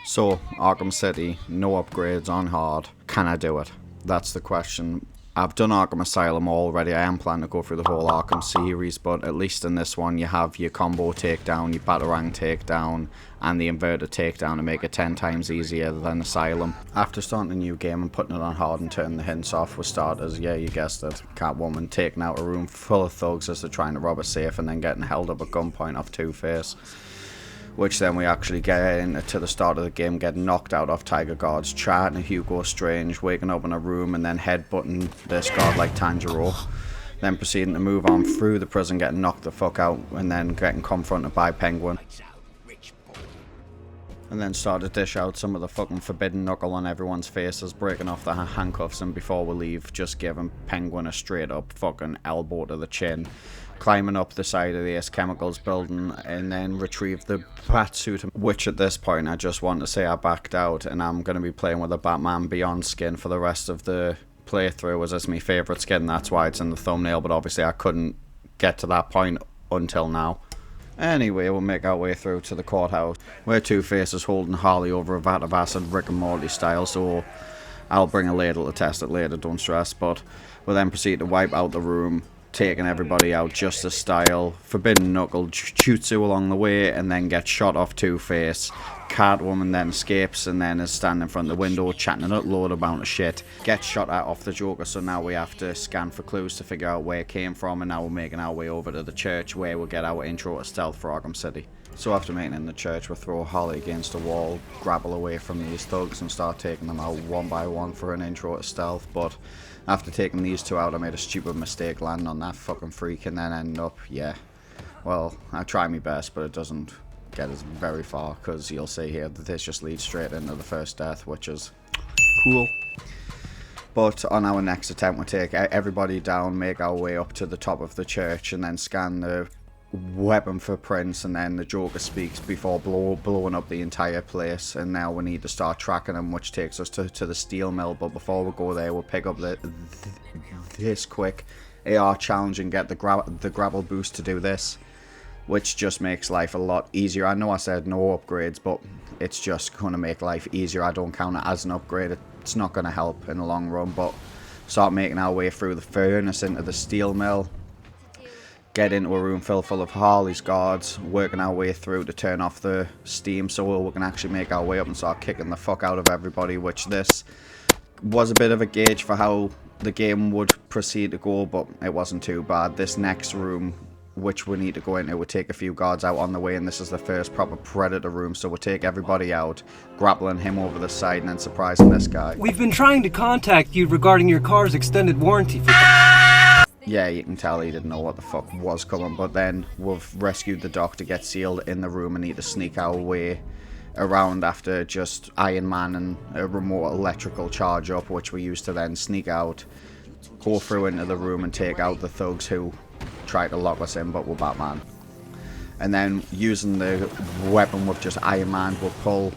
So, Arkham City, no upgrades on hard. Can I do it? That's the question. I've done Arkham Asylum already. I am planning to go through the whole Arkham series, but at least in this one you have your combo takedown, your batarang takedown, and the inverted takedown to make it 10 times easier than Asylum. After starting a new game and putting it on hard and turning the hints off with starters, yeah, you guessed it, Catwoman taking out a room full of thugs as they're trying to rob a safe and then getting held up at gunpoint off Two-Face. Which then we actually get into the start of the game, getting knocked out off Tiger Guard's chat and Hugo Strange, waking up in a room and then headbutting this guard like Tanjiro. Then proceeding to move on through the prison, getting knocked the fuck out and then getting confronted by Penguin. And then start to dish out some of the fucking forbidden knuckle on everyone's faces, breaking off the handcuffs, and before we leave, just giving Penguin a straight up fucking elbow to the chin. Climbing up the side of the Ace Chemicals building and then retrieve the Batsuit, which at this point I just want to say I backed out and I'm going to be playing with a Batman Beyond skin for the rest of the playthrough, as it's my favourite skin, that's why it's in the thumbnail, but obviously I couldn't get to that point until now. Anyway, we'll make our way through to the courthouse, where Two-Face is holding Harley over a vat of acid, Rick and Morty style, so I'll bring a ladle to test it later, don't stress, but we'll then proceed to wipe out the room, taking everybody out Justice style, forbidden knuckle, jutsu along the way, and then get shot off Two-Face. Catwoman then escapes and then is standing in front of the window chatting a load amount of shit. Gets shot at off the Joker, so now we have to scan for clues to figure out where it came from, and now we're making our way over to the church where we'll get our intro to stealth for Arkham City. So after making it in the church, we'll throw Holly against the wall, grapple away from these thugs and start taking them out one by one for an intro to stealth, but after taking these two out, I made a stupid mistake landing on that fucking freak and then end up, yeah, well, I try my best, but it doesn't get us very far, because you'll see here that this just leads straight into the first death, which is cool. But on our next attempt, we'll take everybody down, make our way up to the top of the church, and then scan the weapon footprints, and then the Joker speaks before blowing up the entire place. And now we need to start tracking him, which takes us to the steel mill. But before we go there, we'll pick up this quick AR challenge and get the grapple boost to do this, which just makes life a lot easier. I know I said no upgrades, but it's just going to make life easier. I don't count it as an upgrade. It's not going to help in the long run, but start making our way through the furnace into the steel mill. Get into a room full of Harley's guards, working our way through to turn off the steam so we can actually make our way up and start kicking the fuck out of everybody, which this was a bit of a gauge for how the game would proceed to go, but it wasn't too bad. This next room, which we need to go into, we'll take a few guards out on the way, and this is the first proper Predator room, so we'll take everybody out, grappling him over the side and then surprising this guy. We've been trying to contact you regarding your car's extended warranty for... Yeah, you can tell he didn't know what the fuck was coming, but then we've rescued the doc to get sealed in the room and need to sneak our way around after just Iron Man and a remote electrical charge up, which we used to then sneak out, go through into the room and take out the thugs who tried to lock us in, but we're Batman. And then using the weapon with just Iron Man, we'll pull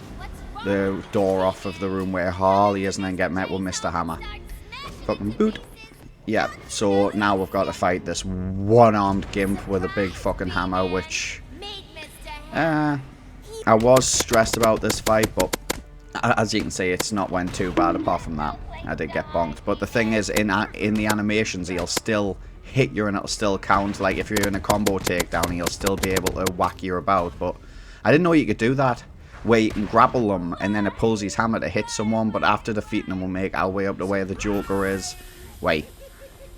the door off of the room where Harley is and then get met with Mr. Hammer. Fucking boot. Yeah, so now we've got to fight this one-armed gimp with a big fucking hammer, which I was stressed about this fight, but as you can see, it's not went too bad apart from that. I did get bonked, but the thing is, in the animations, he'll still hit you and it'll still count. Like if you're in a combo takedown, he'll still be able to whack you about, but I didn't know you could do that, where you can grapple them and then it pulls his hammer to hit someone, but after defeating him, we'll make our way up to where the Joker is. Wait.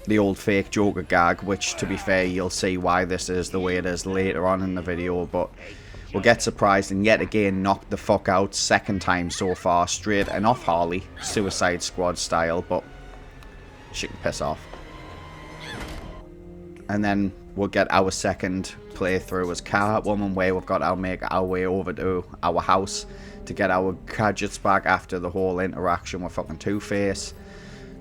The old fake Joker gag, which to be fair you'll see why this is the way it is later on in the video, but we'll get surprised and yet again knocked the fuck out, second time so far, straight and off Harley, Suicide Squad style, but she can piss off. And then we'll get our second playthrough as Catwoman, where we've got to make our way over to our house to get our gadgets back after the whole interaction with fucking Two-Face.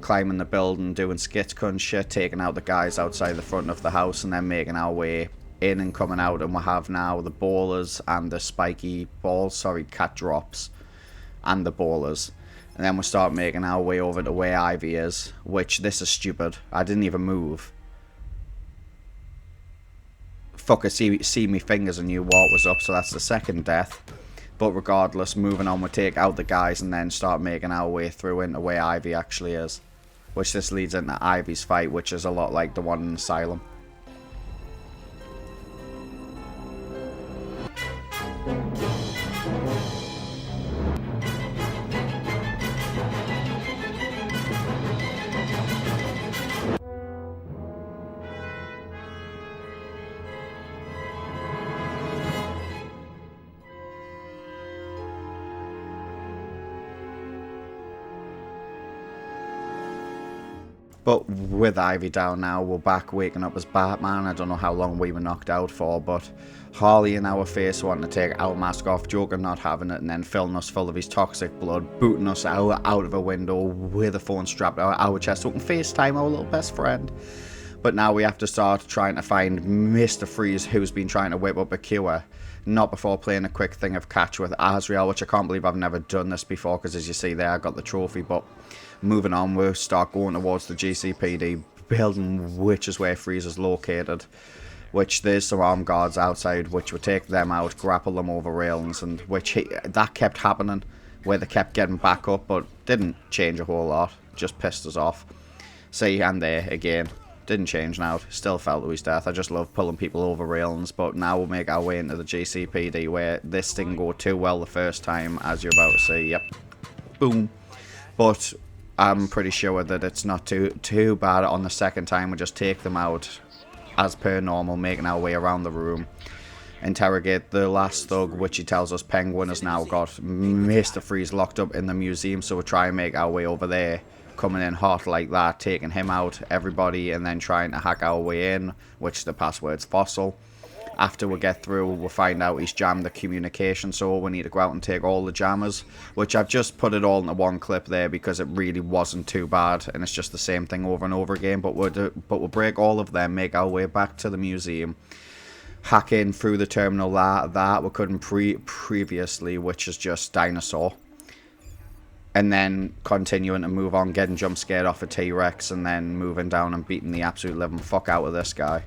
Climbing the building, doing skits cunt shit, taking out the guys outside the front of the house, and then making our way in and coming out, and we have now the ballers and the spiky balls, sorry, cat drops, and the ballers. And then we start making our way over to where Ivy is, which, this is stupid, I didn't even move. Fucker see me fingers and knew what was up, so that's the second death. But regardless, moving on, we'll take out the guys and then start making our way through into where Ivy actually is. Which this leads into Ivy's fight, which is a lot like the one in Asylum. But with Ivy down now, we're back waking up as Batman. I don't know how long we were knocked out for, but Harley in our face wanting to take our mask off, Joker not having it, and then filling us full of his toxic blood, booting us out of a window with a phone strapped to our chest so we can FaceTime our little best friend. But now we have to start trying to find Mr. Freeze, who's been trying to whip up a cure. Not before playing a quick thing of catch with Azrael, which I can't believe I've never done this before, because as you see there, I got the trophy. But moving on, we'll start going towards the GCPD building, which is where Freeze is located. Which there's some armed guards outside, which would take them out, grapple them over railings, and that kept happening, where they kept getting back up, but didn't change a whole lot, just pissed us off. See, and there again. Didn't change now, still fell to his death. I just love pulling people over railings, but now we'll make our way into the GCPD where this didn't go too well the first time, as you're about to see. Yep. Boom. But I'm pretty sure that it's not too bad on the second time. We just take them out as per normal, making our way around the room. Interrogate the last thug, which he tells us Penguin has now got Mr. Freeze locked up in the museum, so we'll try and make our way over there. Coming in hot like that, taking him out, everybody, and then trying to hack our way in, which the password's Fossil. After we get through, we'll find out he's jammed the communication, so we need to go out and take all the jammers, which I've just put it all into one clip there because it really wasn't too bad, and it's just the same thing over and over again. But we'll break all of them, make our way back to the museum, hack in through the terminal that we couldn't previously, which is just Dinosaur. And then continuing to move on, getting jump scared off a T-Rex, and then moving down and beating the absolute living fuck out of this guy.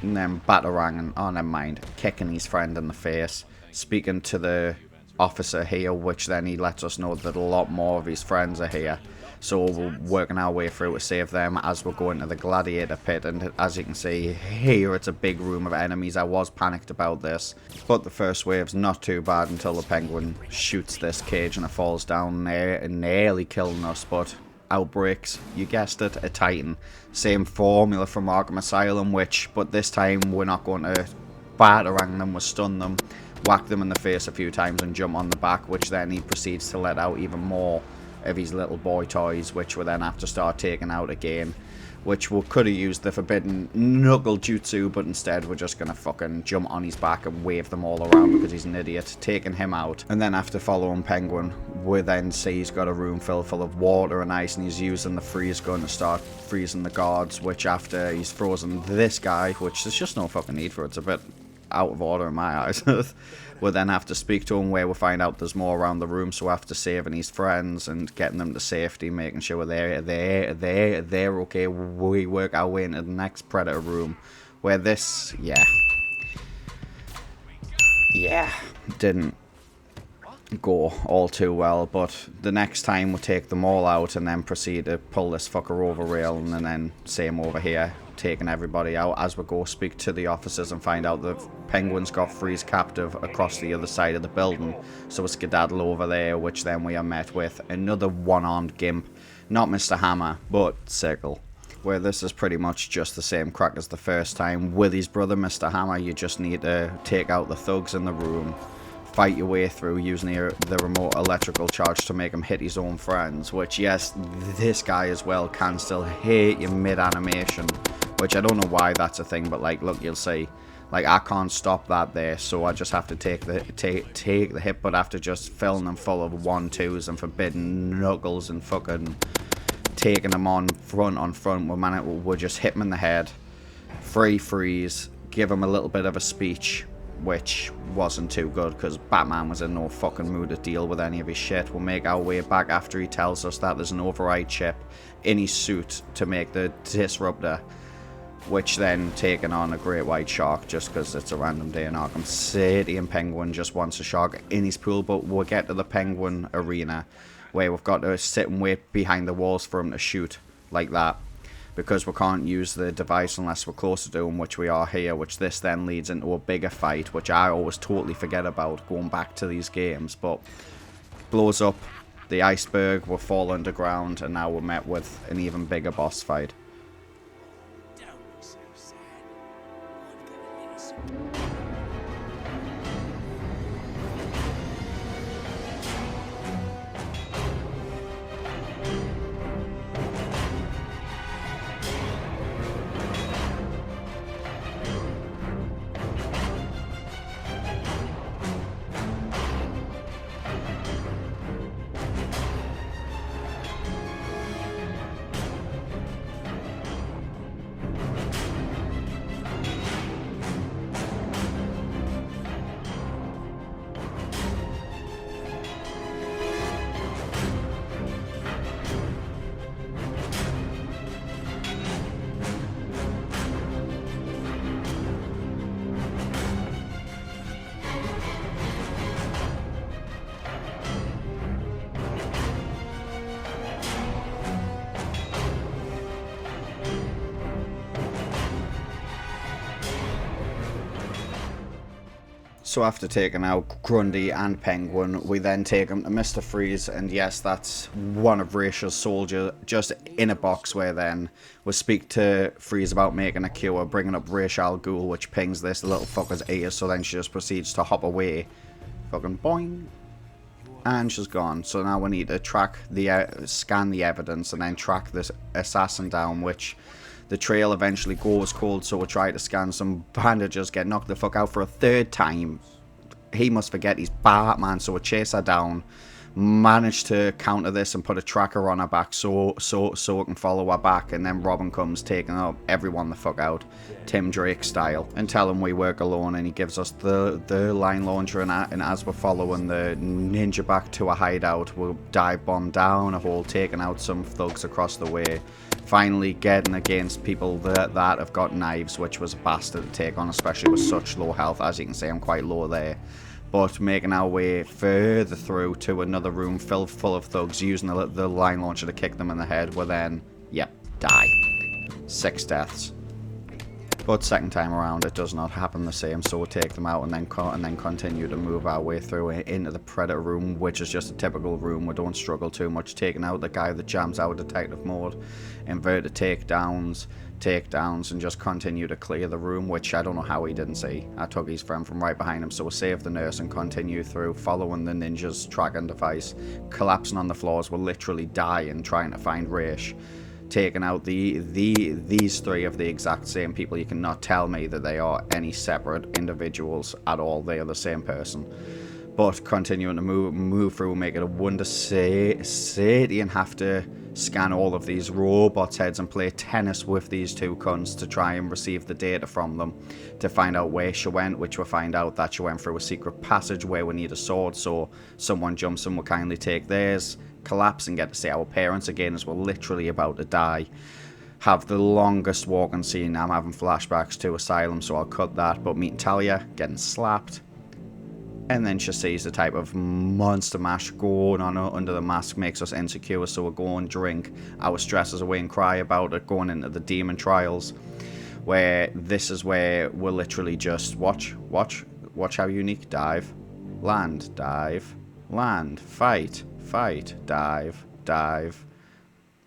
And then bataranging, oh never mind, kicking his friend in the face, speaking to the officer here, which then he lets us know that a lot more of his friends are here. So we're working our way through to save them as we're going to the gladiator pit, and as you can see here, it's a big room of enemies. I was panicked about this, but the first wave's not too bad until the Penguin shoots this cage and it falls down there and nearly killing us. But outbreaks, you guessed it, a Titan. Same formula from Arkham Asylum, but this time we're not going to batarang them, we'll stun them, whack them in the face a few times and jump on the back, which then he proceeds to let out even more of his little boy toys, which we'll then have to start taking out again, which we could have used the forbidden knuckle jutsu, but instead we're just gonna fucking jump on his back and wave them all around because he's an idiot, taking him out. And then after following Penguin, we then see he's got a room full of water and ice, and he's using the freeze gun to start freezing the guards, which after he's frozen this guy, which there's just no fucking need for, it's a bit out of order in my eyes. We'll then have to speak to him, where we'll find out there's more around the room, so after saving his friends and getting them to safety, making sure they're okay, we work our way into the next Predator room, where this, didn't go all too well. But the next time we'll take them all out and then proceed to pull this fucker over rail, and then same over here, taking everybody out as we go speak to the officers and find out that Penguin's got Freeze captive across the other side of the building, so we skedaddle over there, which then we are met with another one-armed gimp, not Mr. Hammer, but Circle, where this is pretty much just the same crack as the first time. With his brother Mr. Hammer, you just need to take out the thugs in the room, fight your way through using the remote electrical charge to make him hit his own friends, which, yes, this guy as well can still hit you mid-animation, which I don't know why that's a thing, but like, look, you'll see, like, I can't stop that there, so I just have to take the hit. But after just filling them full of 1-2s and forbidden knuckles and fucking taking them on front, we'll just hit him in the head, freeze, give him a little bit of a speech, which wasn't too good because Batman was in no fucking mood to deal with any of his shit. We'll make our way back after he tells us that there's an override chip in his suit to make the disruptor. which then taking on a great white shark just because it's a random day in Arkham City, and Penguin just wants a shark in his pool. But we'll get to the Penguin arena where we've got to sit and wait behind the walls for him to shoot like that, because we can't use the device unless we're closer to him, which we are here, which this then leads into a bigger fight, which I always totally forget about going back to these games. But blows up the iceberg, we'll fall underground, and now we're met with an even bigger boss fight. So after taking out Grundy and Penguin, we then take him to Mr. Freeze, and yes, that's one of Racial's soldiers just in a box, where then we speak to Freeze about making a cure, bringing up Racial Ghul, which pings this little fucker's ears, so then she just proceeds to hop away. Fucking boing. And she's gone. So now we need to track the, scan the evidence and then track this assassin down, which the trail eventually goes cold, so we'll try to scan some bandages, get knocked the fuck out for a third time. He must forget he's Batman, so we'll chase her down, manage to counter this and put a tracker on her back so we can follow her back, and then Robin comes taking up everyone the fuck out, Tim Drake style, and tell him we work alone, and he gives us the line launcher, and as we're following the ninja back to a hideout, we'll dive bomb down a hole, taking out some thugs across the way, finally getting against people that have got knives, which was a bastard to take on, especially with such low health. As you can see, I'm quite low there. But making our way further through to another room filled full of thugs, using the line launcher to kick them in the head, will then, yep, die. 6 deaths. But second time around, it does not happen the same, so we'll take them out and then continue to move our way through into the Predator room, which is just a typical room. We don't struggle too much, taking out the guy that jams out detective mode, inverted takedowns, and just continue to clear the room, which I don't know how he didn't see. I took his friend from right behind him, so we'll save the nurse and continue through, following the ninja's tracking device, collapsing on the floors. We're literally dying trying to find Raish. Taking out these 3 of the exact same people. You cannot tell me that they are any separate individuals at all. They are the same person. But continuing to move through, make it a wonder city, and have to scan all of these robots' heads and play tennis with these 2 cunts to try and receive the data from them to find out where she went, which we'll find out that she went through a secret passage where we need a sword, so someone jumps in, will kindly take theirs, collapse, and get to see our parents again as we're literally about to die. Have the longest walking scene. I'm having flashbacks to Asylum, so I'll cut that, but meeting Talia, getting slapped. And then she sees the type of monster mash going on under the mask, makes us insecure, so we'll go and drink our stresses away and cry about it, going into the demon trials, where this is where we'll literally just watch how unique. Dive, land, dive, land, fight, dive,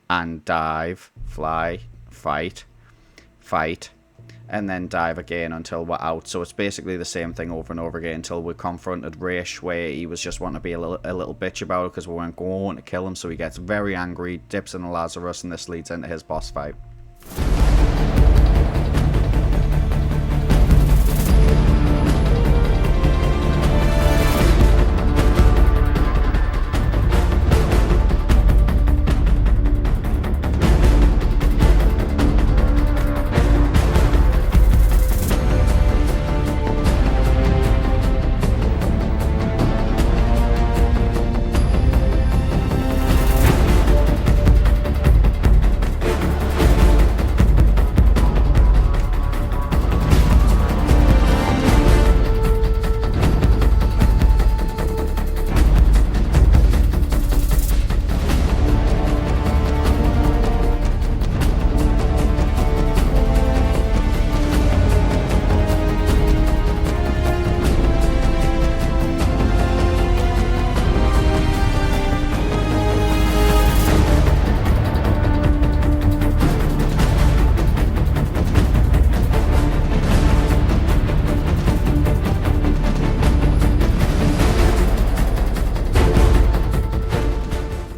and dive, fly, fight, and then dive again until we're out. So it's basically the same thing over and over again until we confronted Raish, where he was just wanting to be a little bitch about it because we weren't going to kill him, so he gets very angry, dips in the Lazarus, and this leads into his boss fight.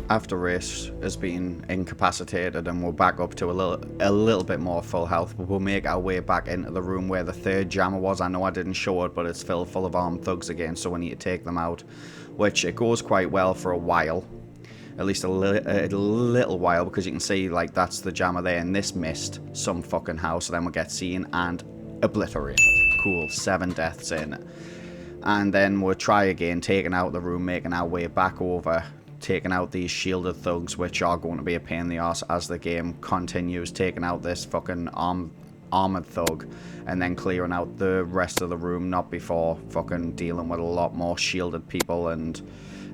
After Race has been incapacitated and we're back up to a little bit more full health, but we'll make our way back into the room where the third jammer was. I know I didn't show it, but it's filled full of armed thugs again, so we need to take them out, which it goes quite well for a while. At least a little while, because you can see, like, that's the jammer there, and this missed some fucking house, then we'll get seen and obliterated. Cool, 7 deaths in. And then we'll try again, taking out the room, making our way back over, taking out these shielded thugs, which are going to be a pain in the arse as the game continues, taking out this fucking armored thug, and then clearing out the rest of the room, not before fucking dealing with a lot more shielded people, and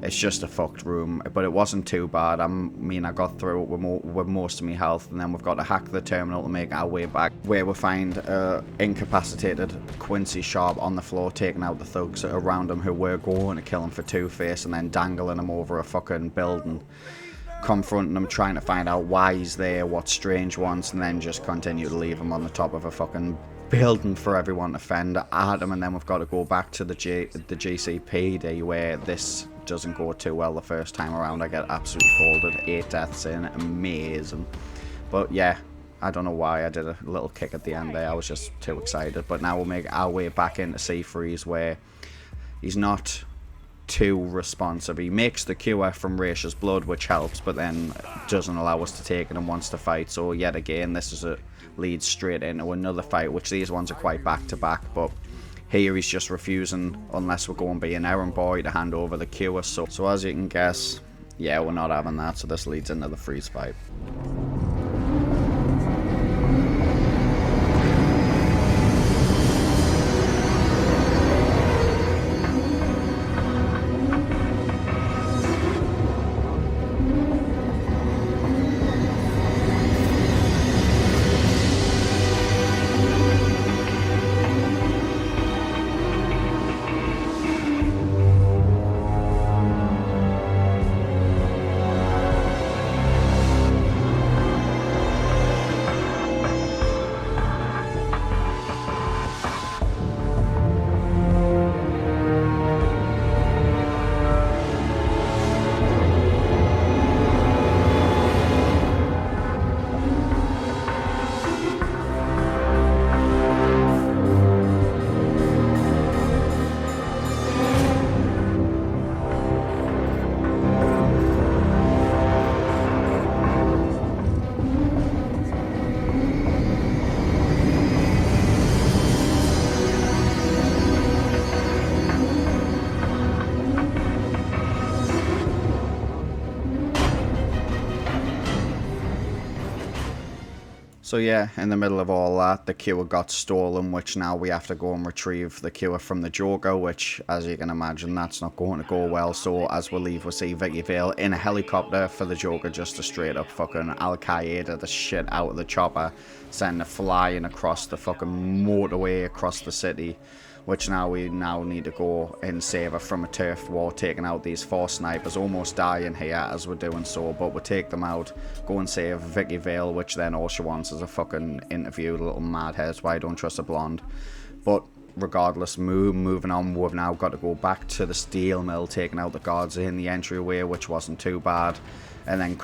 it's just a fucked room, but it wasn't too bad. I mean, I got through it with most of my health, and then we've got to hack the terminal to make our way back, where we find incapacitated Quincy Sharp on the floor, taking out the thugs around him who were going to kill him for Two-Face, and then dangling him over a fucking building, confronting him, trying to find out why he's there, what strange wants, and then just continue to leave him on the top of a fucking building for everyone to fend at him. And then we've got to go back to the GCPD, where this doesn't go too well the first time around. I get absolutely folded, 8 deaths in, amazing. But yeah, I don't know why I did a little kick at the end there, I was just too excited. But now we'll make our way back into Seafreeze, where he's not too responsive. He makes the cure from Raish's blood, which helps, but then doesn't allow us to take it and wants to fight. So yet again, this is leads straight into another fight, which these ones are quite back to back, but here he's just refusing, unless we're going to be an errand boy, to hand over the cure. So as you can guess, yeah, we're not having that, so this leads into the freeze fight. So yeah, in the middle of all that, the cure got stolen, which now we have to go and retrieve the cure from the Joker, which, as you can imagine, that's not going to go well. So as we leave, we see Vicky Vale in a helicopter for the Joker just to straight up fucking Al-Qaeda the shit out of the chopper, sending it flying across the fucking motorway across the city, which we need to go and save her from a turf war, taking out these 4 snipers, almost dying here as we're doing so, but we'll take them out, go and save Vicky Vale, which then all she wants is a fucking interview, the little mad head, why I don't trust a blonde. But regardless, moving on, we've now got to go back to the steel mill, taking out the guards in the entryway, which wasn't too bad, and then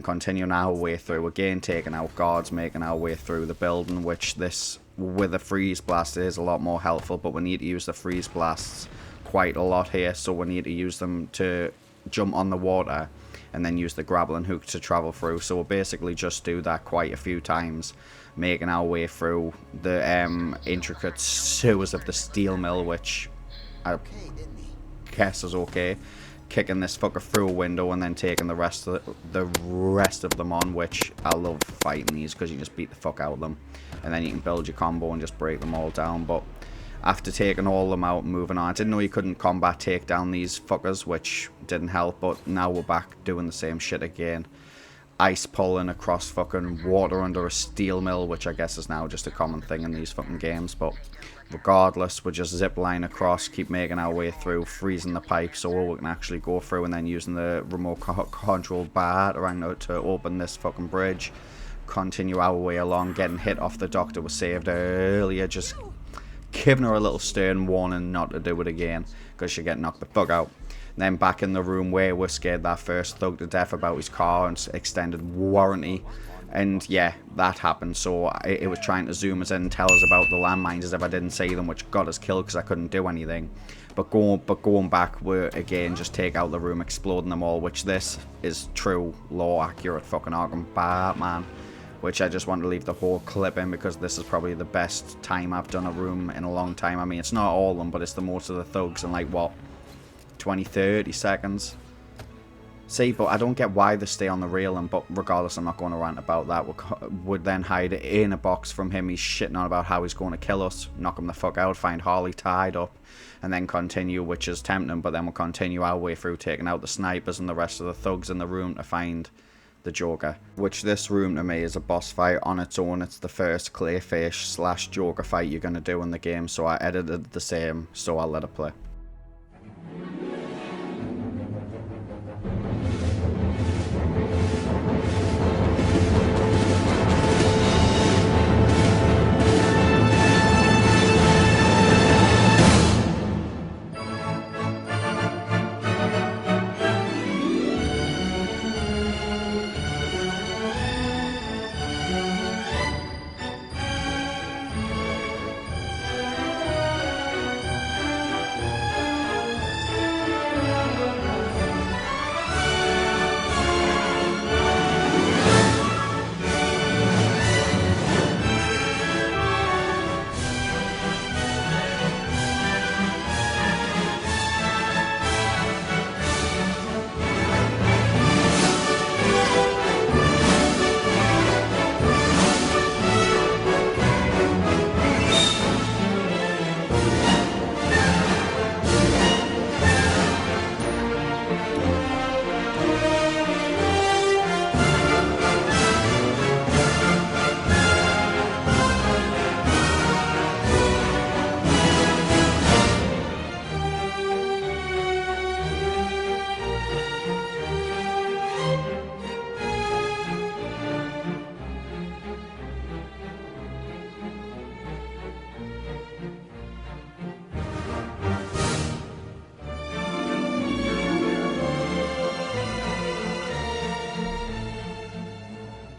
continuing our way through again, taking out guards, making our way through the building, which this, with a freeze blast, is a lot more helpful, but we need to use the freeze blasts quite a lot here, so we need to use them to jump on the water and then use the grappling hook to travel through. So we'll basically just do that quite a few times, making our way through the intricate sewers of the steel mill, which I guess is okay. Kicking this fucker through a window and then taking the rest of them on, which I love fighting these because you just beat the fuck out of them, and then you can build your combo and just break them all down. But after taking all of them out and moving on, I didn't know you couldn't combat take down these fuckers, which didn't help, but now we're back doing the same shit again. Ice pulling across fucking water under a steel mill, which I guess is now just a common thing in these fucking games, but regardless, we're just zipline across, keep making our way through, freezing the pipe so we can actually go through, and then using the remote control batarang to open this fucking bridge, continue our way along, getting hit off the doctor we saved earlier, just giving her a little stern warning not to do it again, because she'll get knocked the fuck out. Then back in the room where we're scared that first thug to death about his car and extended warranty. And yeah, that happened. So it was trying to zoom us in and tell us about the landmines as if I didn't see them, which got us killed because I couldn't do anything. But going back, we're again just take out the room, exploding them all, which this is true, law accurate fucking Arkham Batman. Which I just want to leave the whole clip in because this is probably the best time I've done a room in a long time. I mean, it's not all of them, but it's the most of the thugs in like, what, 20-30 seconds. See, but I don't get why they stay on the railing, but regardless, I'm not going to rant about that. Would then hide in a box from him. He's shitting on about how he's going to kill us, knock him the fuck out, find Harley tied up, and then continue, which is tempting, but then we'll continue our way through taking out the snipers and the rest of the thugs in the room to find the Joker. Which this room to me is a boss fight on its own. It's the first Clayface / Joker fight you're going to do in the game, so I edited the same, so I'll let it play.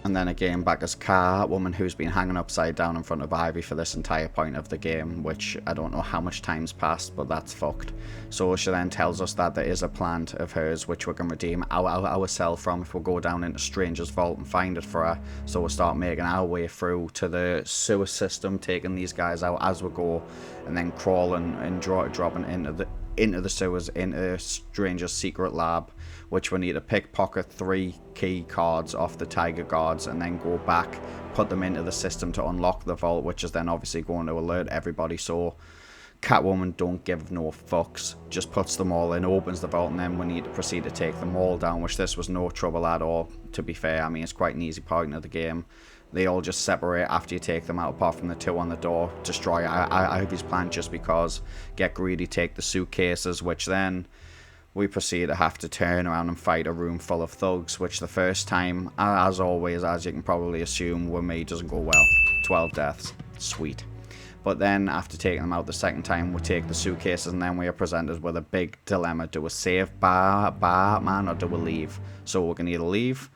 And then again back as Catwoman, who's been hanging upside down in front of Ivy for this entire point of the game, which I don't know how much time's passed, but that's fucked. So she then tells us that there is a plant of hers which we can redeem ourselves from if we go down into Stranger's vault and find it for her. So we'll start making our way through to the sewer system, taking these guys out as we go, and then crawling and dropping into the sewers, into Stranger's secret lab, which we need to pickpocket 3 key cards off the Tiger Guards and then go back, put them into the system to unlock the vault, which is then obviously going to alert everybody. So Catwoman don't give no fucks, just puts them all in, opens the vault, and then we need to proceed to take them all down, which this was no trouble at all, to be fair. I mean, it's quite an easy part of the game. They all just separate after you take them out, apart from the 2 on the door. Destroy Ivy's plant just because. Get greedy, take the suitcases, which then we proceed to have to turn around and fight a room full of thugs, which the first time, as always, as you can probably assume, with me, doesn't go well. 12 deaths. Sweet. But then, after taking them out the second time, we take the suitcases, and then we are presented with a big dilemma. Do we save Batman, or do we leave? So we can either leave,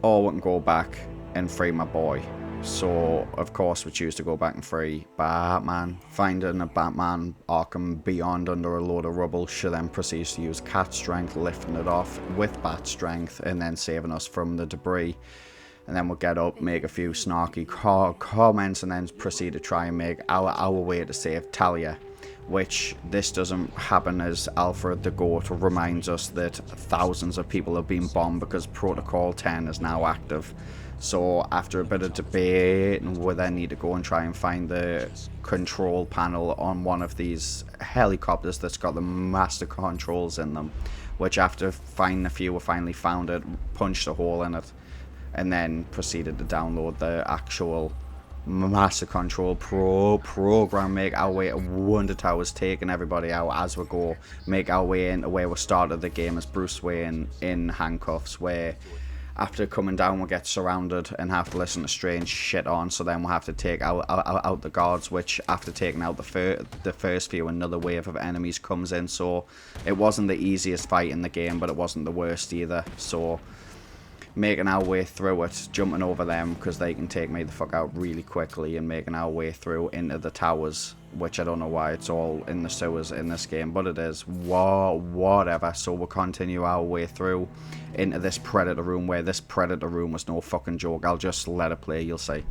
or we can go back and free my boy. So, of course, we choose to go back and free Batman. Finding a Batman Arkham Beyond under a load of rubble, she then proceeds to use cat strength, lifting it off with bat strength, and then saving us from the debris. And then we'll get up, make a few snarky comments, and then proceed to try and make our way to save Talia. Which this doesn't happen as Alfred the Goat reminds us that thousands of people have been bombed because Protocol 10 is now active. So after a bit of debate, we then need to go and try and find the control panel on one of these helicopters that's got the master controls in them. Which after finding a few, we finally found it, punched a hole in it, and then proceeded to download the actual master control program, make our way to Wonder Towers, taking everybody out as we go, make our way into where we started the game as Bruce Wayne in handcuffs, where After coming down, we'll get surrounded and have to listen to strange shit on. So then we'll have to take out the guards, which after taking out the first few, another wave of enemies comes in. So it wasn't the easiest fight in the game, but it wasn't the worst either. So making our way through it, jumping over them because they can take me the fuck out really quickly, and making our way through into the towers, which I don't know why it's all in the sewers in this game, but it is. Whatever. So we'll continue our way through into this Predator room, where this Predator room was no fucking joke. I'll just let it play, you'll see.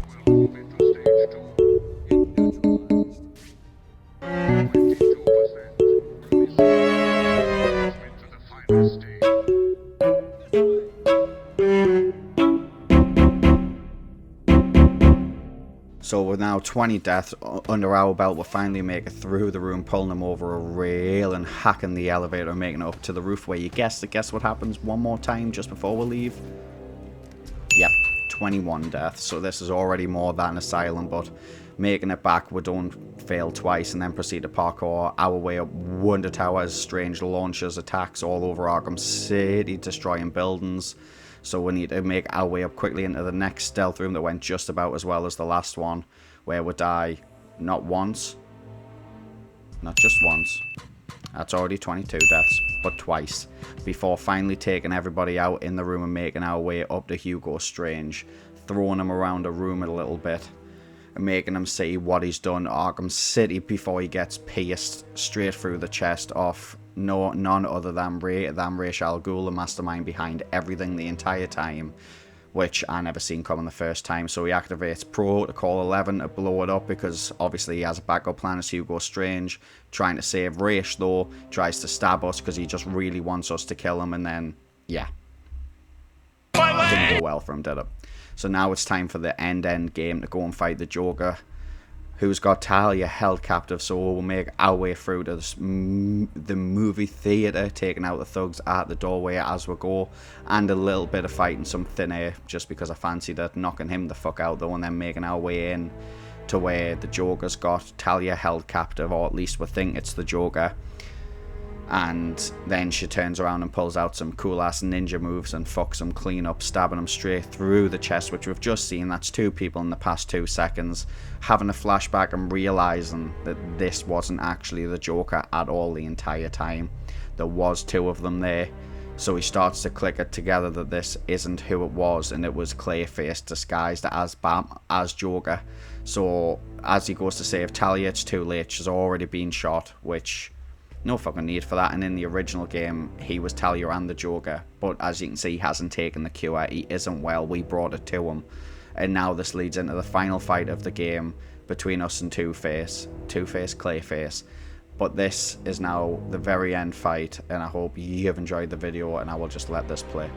So with now 20 deaths under our belt, we'll finally make it through the room, pulling them over a rail and hacking the elevator and making it up to the roof, where you guess what happens one more time just before we leave? Yep, 21 deaths. So this is already more than Asylum, but making it back, we don't fail twice and then proceed to parkour our way up Wonder Towers, strange launchers, attacks all over Arkham City, destroying buildings. So we need to make our way up quickly into the next stealth room that went just about as well as the last one, where we die not once, not just once, that's already 22 deaths, but twice, before finally taking everybody out in the room and making our way up to Hugo Strange, throwing him around the room a little bit, and making him see what he's done to Arkham City before he gets pierced straight through the chest off none other than Ra's al Ghul, the mastermind behind everything the entire time, which I never seen coming the first time. So he activates Protocol 11 to blow it up, because obviously he has a backup plan as Hugo Strange, trying to save Ra's though, tries to stab us because he just really wants us to kill him, and then, yeah. Didn't go well for him, did it? So now it's time for the end game to go and fight the Joker, who's got Talia held captive. So we'll make our way through to the movie theatre, taking out the thugs at the doorway as we go, and a little bit of fighting some thin air, just because I fancied it, knocking him the fuck out though, and then making our way in to where the Joker's got Talia held captive, or at least we think it's the Joker. And then she turns around and pulls out some cool ass ninja moves and fucks him clean up, stabbing him straight through the chest, which we've just seen. That's 2 people in the past 2 seconds, having a flashback and realizing that this wasn't actually the Joker at all the entire time. There was 2 of them there. So he starts to click it together that this isn't who it was, and it was Clayface disguised as Joker. So as he goes to save Talia, it's too late. She's already been shot, which no fucking need for that. And in the original game, he was Talia and the Joker, but as you can see, he hasn't taken the cure. He isn't well. We brought it to him, and now this leads into the final fight of the game between us and Two-Face Clayface. But this is now the very end fight, and I hope you have enjoyed the video, and I will just let this play.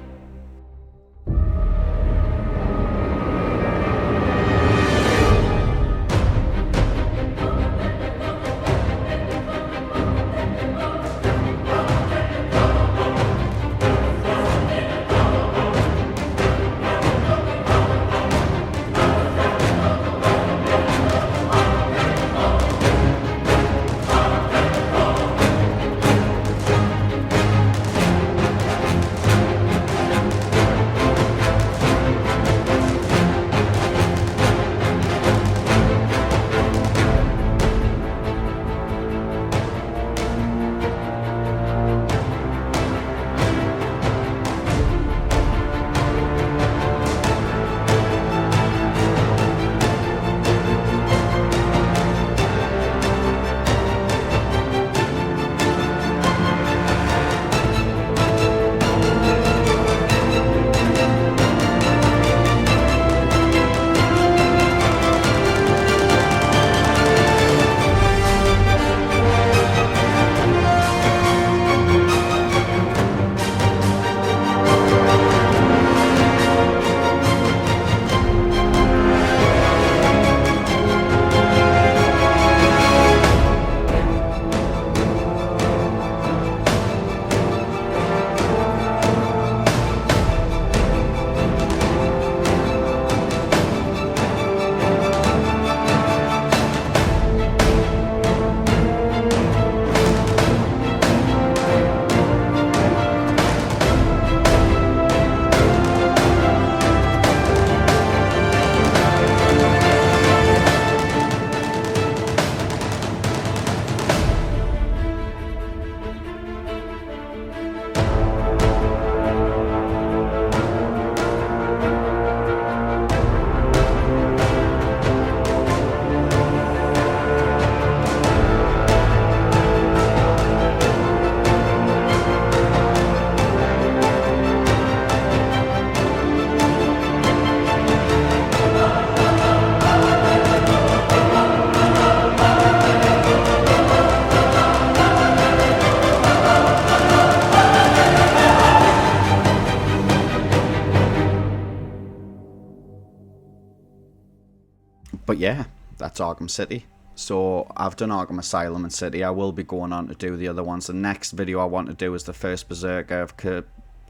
But yeah, that's Arkham City. So I've done Arkham Asylum and City. I will be going on to do the other ones. The next video I want to do is the first Berserker of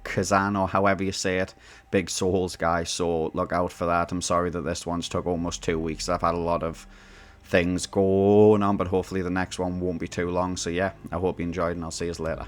Kazan, or however you say it. Big Souls guy, so look out for that. I'm sorry that this one's took almost 2 weeks. I've had a lot of things going on, but hopefully the next one won't be too long. So yeah, I hope you enjoyed, and I'll see you later.